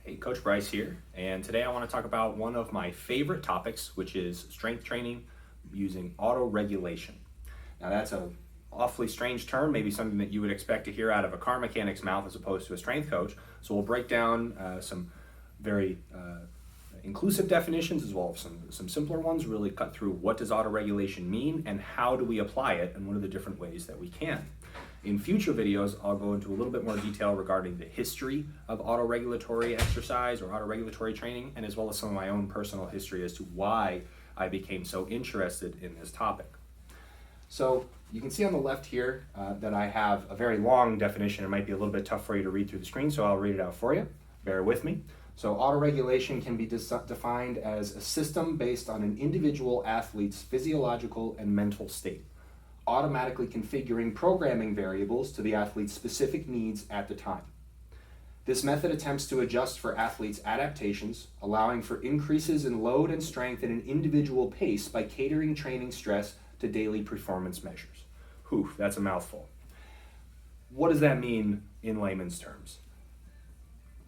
Hey, Coach Bryce here, and today I want to talk about one of my favorite topics, which is strength training using autoregulation. Now that's an awfully strange term, maybe something that you would expect to hear out of a car mechanic's mouth as opposed to a strength coach. So we'll break down some very inclusive definitions as well as some simpler ones, really cut through what does autoregulation mean and how do we apply it and what are the different ways that we can. In future videos, I'll go into a little bit more detail regarding the history of autoregulatory exercise or autoregulatory training, and as well as some of my own personal history as to why I became so interested in this topic. So you can see on the left here that I have a very long definition. It might be a little bit tough for you to read through the screen, so I'll read it out for you. Bear with me. So autoregulation can be defined as a system based on an individual athlete's physiological and mental state, automatically configuring programming variables to the athlete's specific needs at the time. This method attempts to adjust for athletes' adaptations, allowing for increases in load and strength at an individual pace by catering training stress to daily performance measures. Whew, that's a mouthful. What does that mean in layman's terms?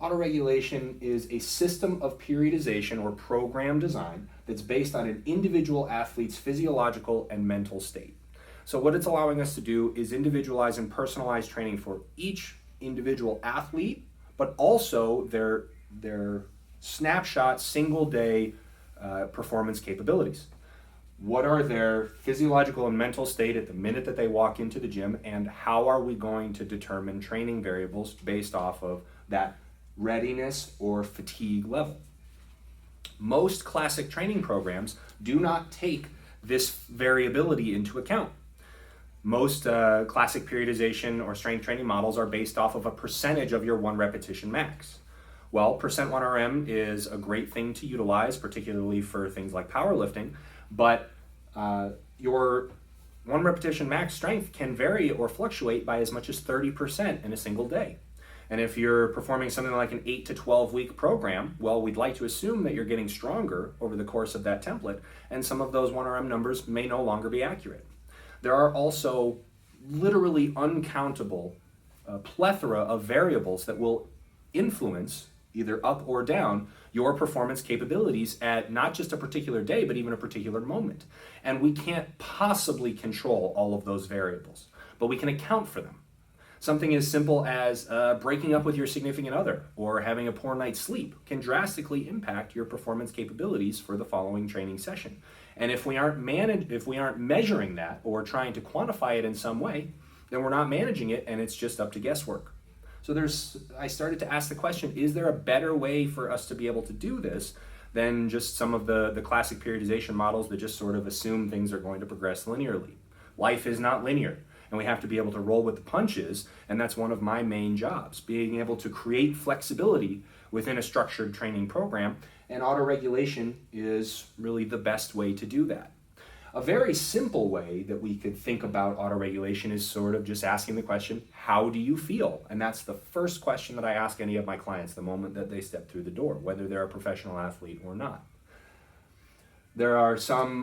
Autoregulation is a system of periodization or program design that's based on an individual athlete's physiological and mental state. So what it's allowing us to do is individualize and personalize training for each individual athlete, but also their snapshot, single day performance capabilities. What are their physiological and mental state at the minute that they walk into the gym, and how are we going to determine training variables based off of that readiness or fatigue level? Most classic training programs do not take this variability into account. Most classic periodization or strength training models are based off of a percentage of your one repetition max. Well, percent 1RM is a great thing to utilize, particularly for things like powerlifting, but your one repetition max strength can vary or fluctuate by as much as 30% in a single day. And if you're performing something like an 8 to 12 week program, well, we'd like to assume that you're getting stronger over the course of that template, and some of those 1RM numbers may no longer be accurate. There are also literally uncountable plethora of variables that will influence, either up or down, your performance capabilities at not just a particular day, but even a particular moment. And we can't possibly control all of those variables, but we can account for them. Something as simple as breaking up with your significant other or having a poor night's sleep can drastically impact your performance capabilities for the following training session. And if we aren't measuring that or trying to quantify it in some way, then we're not managing it, and it's just up to guesswork. So I started to ask the question, is there a better way for us to be able to do this than just some of the classic periodization models that just sort of assume things are going to progress linearly? Life is not linear, and we have to be able to roll with the punches, and that's one of my main jobs, being able to create flexibility within a structured training program, and autoregulation is really the best way to do that. A very simple way that we could think about autoregulation is sort of just asking the question, how do you feel? And that's the first question that I ask any of my clients the moment that they step through the door, whether they're a professional athlete or not. There are some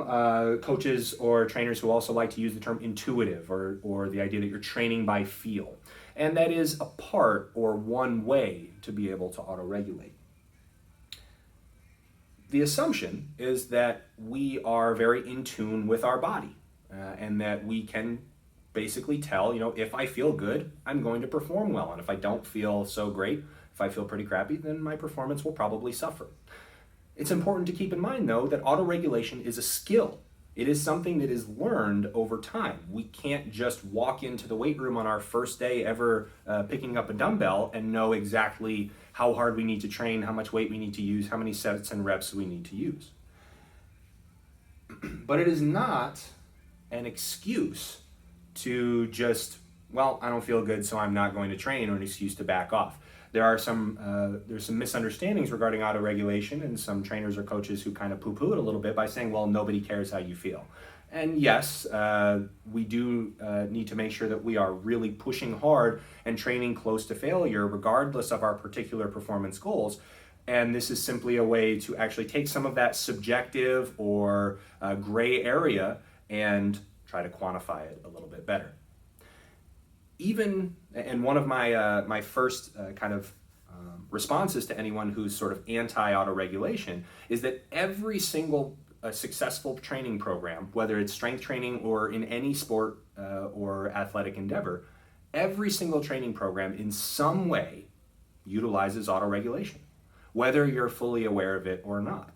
coaches or trainers who also like to use the term intuitive or the idea that you're training by feel. And that is a part or one way to be able to autoregulate. The assumption is that we are very in tune with our body and that we can basically tell, if I feel good, I'm going to perform well. And if I don't feel so great, if I feel pretty crappy, then my performance will probably suffer. It's important to keep in mind, though, that autoregulation is a skill. It is something that is learned over time. We can't just walk into the weight room on our first day ever picking up a dumbbell and know exactly how hard we need to train, how much weight we need to use, how many sets and reps we need to use. But it is not an excuse to just, I don't feel good, so I'm not going to train, or an excuse to back off. There's some misunderstandings regarding autoregulation, and some trainers or coaches who kind of poo-poo it a little bit by saying, well, nobody cares how you feel. And yes, we do need to make sure that we are really pushing hard and training close to failure, regardless of our particular performance goals. And this is simply a way to actually take some of that subjective or gray area and try to quantify it a little bit better. Even, and one of my first responses to anyone who's sort of anti-autoregulation is that every single successful training program, whether it's strength training or in any sport or athletic endeavor, every single training program in some way utilizes autoregulation, whether you're fully aware of it or not.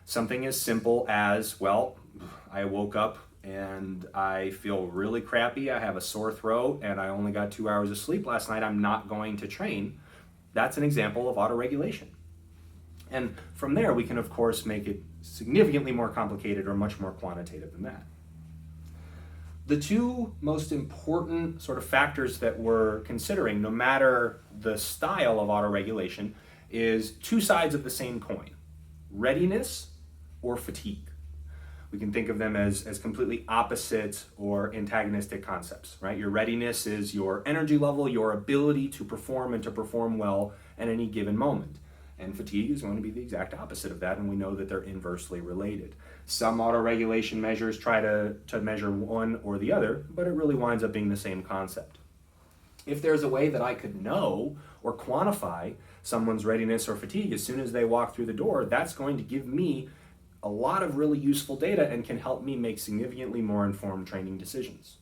Something as simple as, well, I woke up and I feel really crappy, I have a sore throat, and I only got 2 hours of sleep last night, I'm not going to train. That's an example of autoregulation. And from there, we can, of course, make it significantly more complicated or much more quantitative than that. The two most important sort of factors that we're considering, no matter the style of autoregulation, is two sides of the same coin: readiness or fatigue. We can think of them as completely opposite or antagonistic concepts, right? Your readiness is your energy level, your ability to perform and to perform well at any given moment. And fatigue is going to be the exact opposite of that, and we know that they're inversely related. Some autoregulation measures try to measure one or the other, but it really winds up being the same concept. If there's a way that I could know or quantify someone's readiness or fatigue as soon as they walk through the door, that's going to give me a lot of really useful data and can help me make significantly more informed training decisions.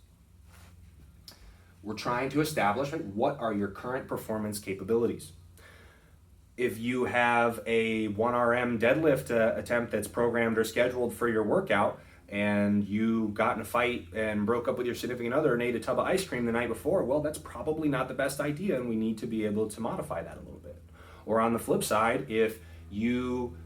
We're trying to establish, right, what are your current performance capabilities. If you have a 1RM deadlift attempt that's programmed or scheduled for your workout, and you got in a fight and broke up with your significant other and ate a tub of ice cream the night before, well, that's probably not the best idea, and we need to be able to modify that a little bit. Or on the flip side, if you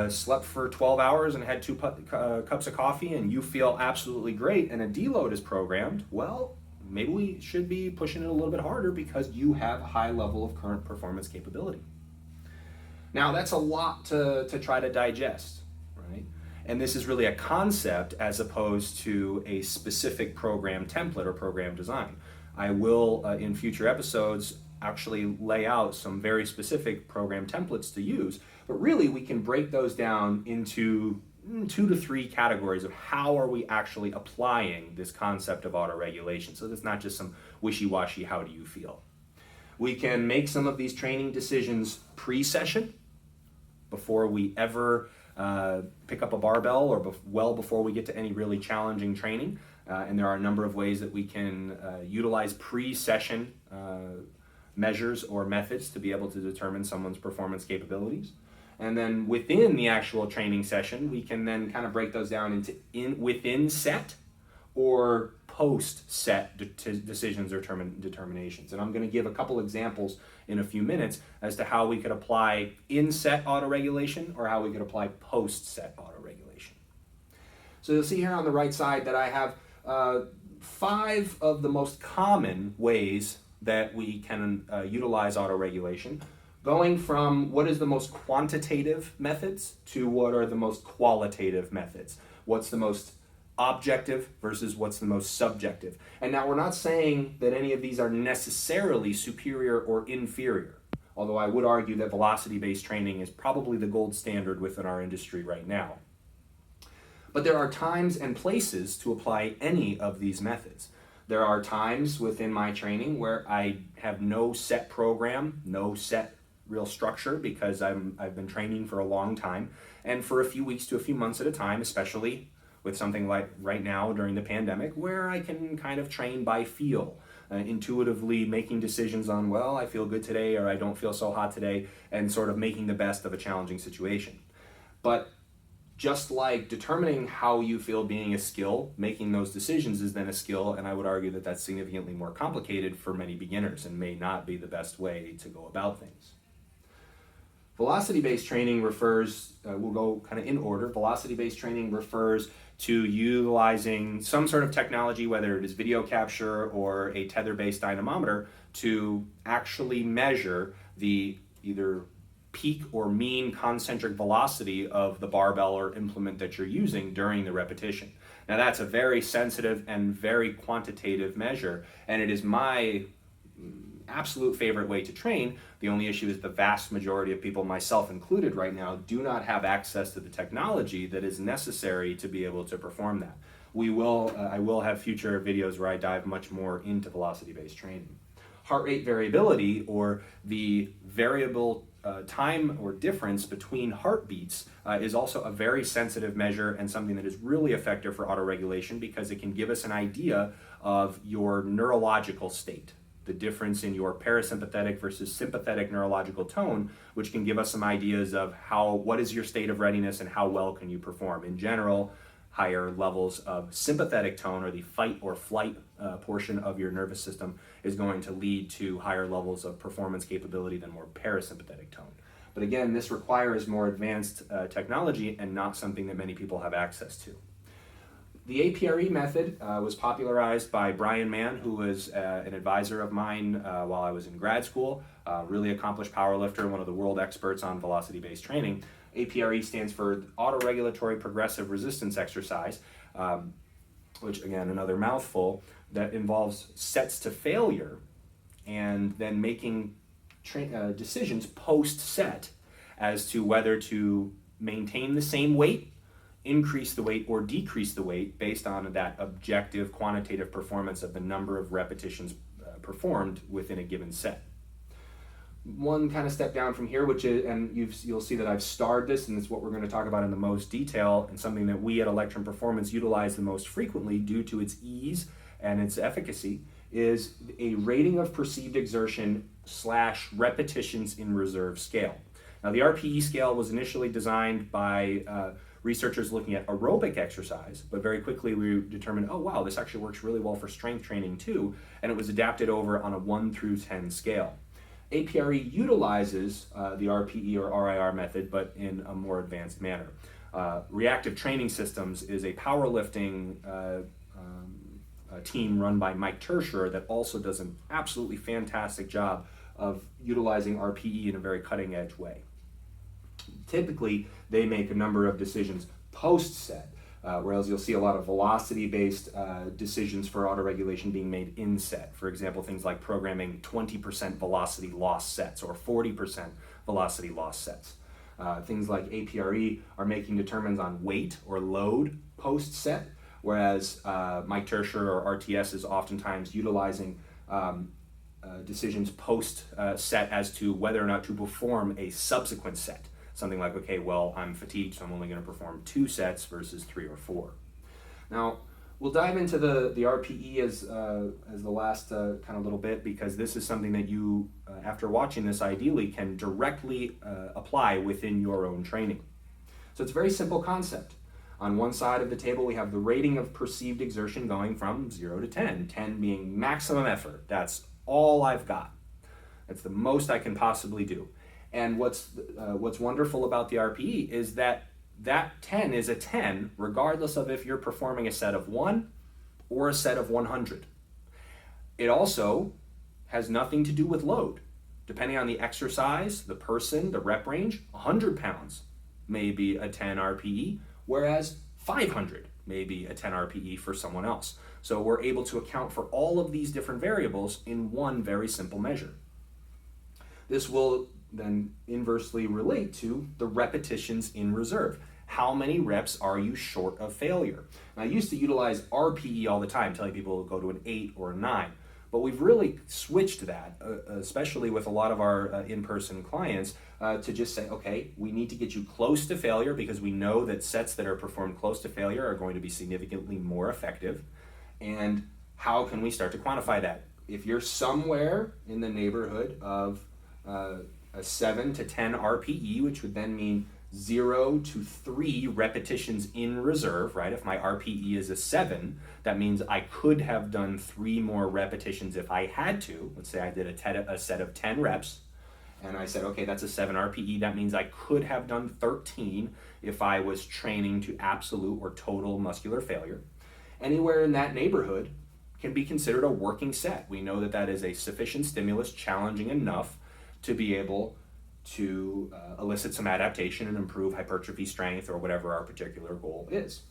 slept for 12 hours and had 2 cups of coffee and you feel absolutely great and a deload is programmed, well, maybe we should be pushing it a little bit harder because you have a high level of current performance capability. Now, that's a lot to try to digest, right? And this is really a concept as opposed to a specific program template or program design. I will, in future episodes, actually lay out some very specific program templates to use, but really we can break those down into 2 to 3 categories of how are we actually applying this concept of autoregulation. So it's not just some wishy-washy, how do you feel? We can make some of these training decisions pre-session, before we ever pick up a barbell or well before we get to any really challenging training. And there are a number of ways that we can utilize pre-session measures or methods to be able to determine someone's performance capabilities. And then within the actual training session, we can then kind of break those down into within set or post-set decisions or determinations. And I'm going to give a couple examples in a few minutes as to how we could apply in-set autoregulation or how we could apply post-set autoregulation. So you'll see here on the right side that I have 5 of the most common ways that we can utilize autoregulation, going from what is the most quantitative methods to what are the most qualitative methods. What's the most objective versus what's the most subjective. And now we're not saying that any of these are necessarily superior or inferior, although I would argue that velocity-based training is probably the gold standard within our industry right now. But there are times and places to apply any of these methods. There are times within my training where I have no set program, no set real structure because I've been training for a long time, and for a few weeks to a few months at a time, especially with something like right now during the pandemic, where I can kind of train by feel, intuitively making decisions on, well, I feel good today or I don't feel so hot today, and sort of making the best of a challenging situation. But just like determining how you feel being a skill, making those decisions is then a skill, and I would argue that that's significantly more complicated for many beginners and may not be the best way to go about things. Velocity-based training refers, we'll go kind of in order, velocity-based training refers to utilizing some sort of technology, whether it is video capture or a tether-based dynamometer, to actually measure the either peak or mean concentric velocity of the barbell or implement that you're using during the repetition. Now that's a very sensitive and very quantitative measure, and it is my absolute favorite way to train. The only issue is the vast majority of people, myself included right now, do not have access to the technology that is necessary to be able to perform that. I will have future videos where I dive much more into velocity-based training. Heart rate variability, or the variable time or difference between heartbeats is also a very sensitive measure and something that is really effective for autoregulation because it can give us an idea of your neurological state, the difference in your parasympathetic versus sympathetic neurological tone, which can give us some ideas of what is your state of readiness and how well can you perform. In general, higher levels of sympathetic tone, or the fight or flight portion of your nervous system, is going to lead to higher levels of performance capability than more parasympathetic tone. But again, this requires more advanced technology and not something that many people have access to. The APRE method was popularized by Brian Mann, who was an advisor of mine while I was in grad school, really accomplished powerlifter, one of the world experts on velocity-based training. APRE stands for Autoregulatory Progressive Resistance Exercise, which again, another mouthful, that involves sets to failure and then making decisions post-set as to whether to maintain the same weight, increase the weight, or decrease the weight based on that objective quantitative performance of the number of repetitions performed within a given set. One kind of step down from here, which is, and you'll see that I've starred this, and it's what we're going to talk about in the most detail, and something that we at Electron Performance utilize the most frequently due to its ease and its efficacy, is a rating of perceived exertion / repetitions in reserve scale. Now, the RPE scale was initially designed by researchers looking at aerobic exercise, but very quickly we determined, oh wow, this actually works really well for strength training too, and it was adapted over on a 1 through 10 scale. APRE utilizes the RPE or RIR method, but in a more advanced manner. Reactive Training Systems is a powerlifting team run by Mike Terscherer that also does an absolutely fantastic job of utilizing RPE in a very cutting edge way. Typically, they make a number of decisions post-set, whereas you'll see a lot of velocity-based decisions for autoregulation being made in set. For example, things like programming 20% velocity loss sets or 40% velocity loss sets. Things like APRE are making determines on weight or load post-set, whereas Mike Terscherer or RTS is oftentimes utilizing decisions post-set as to whether or not to perform a subsequent set. Something like, okay, well, I'm fatigued, so I'm only going to perform 2 sets versus 3 or 4. Now, we'll dive into the RPE as the last kind of little bit, because this is something that you, after watching this, ideally can directly apply within your own training. So it's a very simple concept. On one side of the table, we have the rating of perceived exertion going from 0 to 10, 10 being maximum effort. That's all I've got. That's the most I can possibly do. And what's wonderful about the RPE is that 10 is a 10 regardless of if you're performing a set of 1 or a set of 100. It also has nothing to do with load. Depending on the exercise, the person, the rep range, 100 pounds may be a 10 RPE, whereas 500 may be a 10 RPE for someone else. So we're able to account for all of these different variables in one very simple measure. This will then inversely relate to the repetitions in reserve. How many reps are you short of failure? And I used to utilize RPE all the time, telling people to go to an 8 or a 9. But we've really switched that, especially with a lot of our in-person clients, to just say, okay, we need to get you close to failure because we know that sets that are performed close to failure are going to be significantly more effective. And how can we start to quantify that? If you're somewhere in the neighborhood of a 7 to 10 RPE, which would then mean 0 to 3 repetitions in reserve, right? If my RPE is a 7, that means I could have done 3 more repetitions if I had to. Let's say I did a set of 10 reps, and I said, okay, that's a 7 RPE. That means I could have done 13 if I was training to absolute or total muscular failure. Anywhere in that neighborhood can be considered a working set. We know that that is a sufficient stimulus, challenging enough to be able to elicit some adaptation and improve hypertrophy strength or whatever our particular goal is.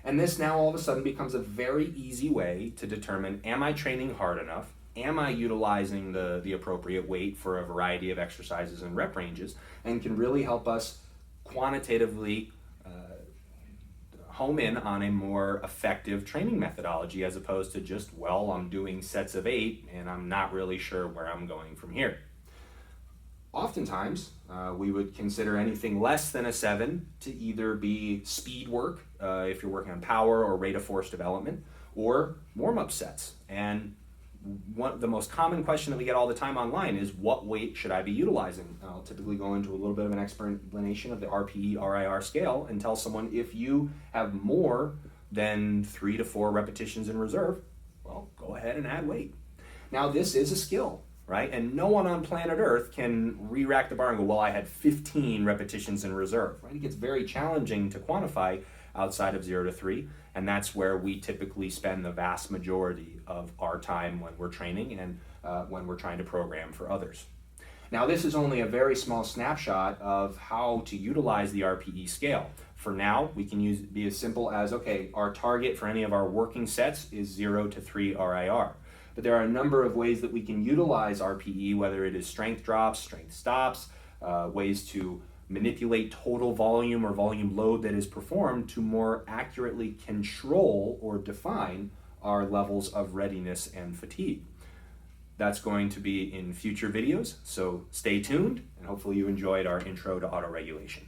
And this now all of a sudden becomes a very easy way to determine, am I training hard enough? Am I utilizing the appropriate weight for a variety of exercises and rep ranges? And can really help us quantitatively home in on a more effective training methodology, as opposed to just, well, I'm doing sets of 8 and I'm not really sure where I'm going from here. Oftentimes, we would consider anything less than a 7 to either be speed work, if you're working on power or rate of force development, or warm-up sets. And the most common question that we get all the time online is, what weight should I be utilizing? I'll typically go into a little bit of an explanation of the RPE RIR scale and tell someone, if you have more than 3 to 4 repetitions in reserve, well, go ahead and add weight. Now, this is a skill, right? And no one on planet Earth can re-rack the bar and go, well, I had 15 repetitions in reserve, right? It gets very challenging to quantify outside of 0 to 3, and that's where we typically spend the vast majority of our time when we're training and when we're trying to program for others. Now, this is only a very small snapshot of how to utilize the RPE scale. For now, we can be as simple as, okay, our target for any of our working sets is 0 to 3 RIR. But there are a number of ways that we can utilize RPE, whether it is strength drops, strength stops, ways to manipulate total volume or volume load that is performed to more accurately control or define our levels of readiness and fatigue. That's going to be in future videos, so stay tuned, and hopefully you enjoyed our intro to autoregulation.